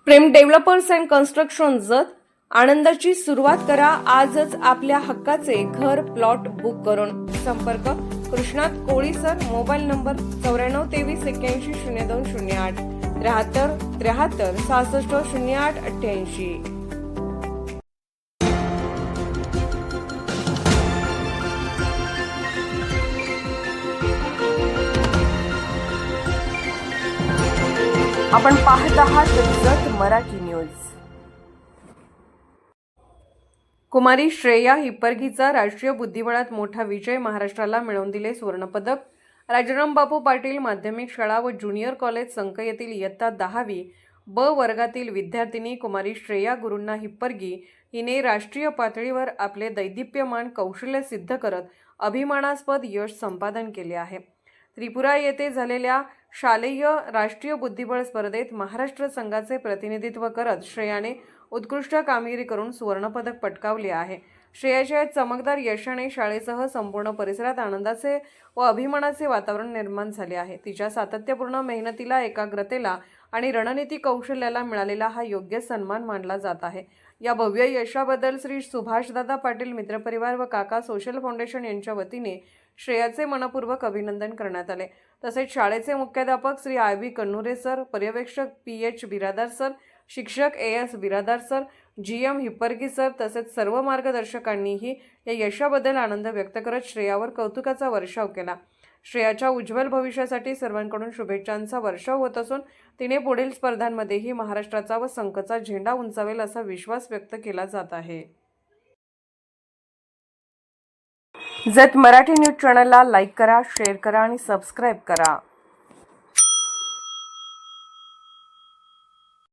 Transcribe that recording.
Prem developers and construction जत आनंदाची सुरुवात करा आजच आपल्या हक्काचे घर प्लॉट बुक करून संपर्क कृष्णात कोळी सर मोबाईल नंबर 9423810208 73 66 08 88। आपण पाहत आहात जत मराठी न्यूज। कुमारी श्रेया हिप्परगीचा राष्ट्रीय बुद्धिबळात मोठा विजय, महाराष्ट्राला मिळवून दिले सुवर्णपदक। राजाराम बापू पाटील माध्यमिक शाळा व ज्युनियर कॉलेज संक येथील इयत्ता 10वी ब वर्गातील विद्यार्थिनी कुमारी श्रेया गुरुंना हिप्परगी हिने राष्ट्रीय पातळीवर आपले दैदिप्यमान कौशल्य सिद्ध करत अभिमानास्पद यश संपादन केले आहे। त्रिपुरा येथे झालेल्या शालेय राष्ट्रीय बुद्धिबळ स्पर्धेत महाराष्ट्र संघाचे प्रतिनिधित्व करत श्रेयाने उत्कृष्ट कामगिरी करून सुवर्णपदक पटकावले आहे। श्रेयाच्या चमकदार यशाने शाळेसह संपूर्ण परिसरात आनंदाचे व अभिमानाचे वातावरण निर्माण झाले आहे। तिच्या सातत्यपूर्ण मेहनतीला, एकाग्रतेला आणि रणनीती कौशल्याला मिळालेला हा योग्य सन्मान मानला जात आहे। या भव्य यशाबद्दल श्री सुभाषदादा पाटील मित्रपरिवार व काका सोशल फाउंडेशन यांच्या वतीने श्रेयाचे मनपूर्वक अभिनंदन करण्यात आले। तसेच शाळेचे मुख्याध्यापक श्री आय.बी. कन्नुरे सर, पर्यवेक्षक पी.एच. बिरादार सर, शिक्षक AS. Biradar sir, GM. Hippargi sir तसेच सर्व मार्गदर्शकांनीही या यशाबद्दल आनंद व्यक्त करत श्रेयावर कौतुकाचा वर्षाव केला। श्रेयाच्या उज्ज्वल भविष्यासाठी सर्वांकडून शुभेच्छांचा वर्षाव होत असून तिने पुढील स्पर्धांमध्येही महाराष्ट्राचा व संघाचा झेंडा उंचावेल असा विश्वास व्यक्त केला जात आहे। जत मराठी न्यूज चॅनलला लाईक करा, शेअर करा आणि सबस्क्राईब करा।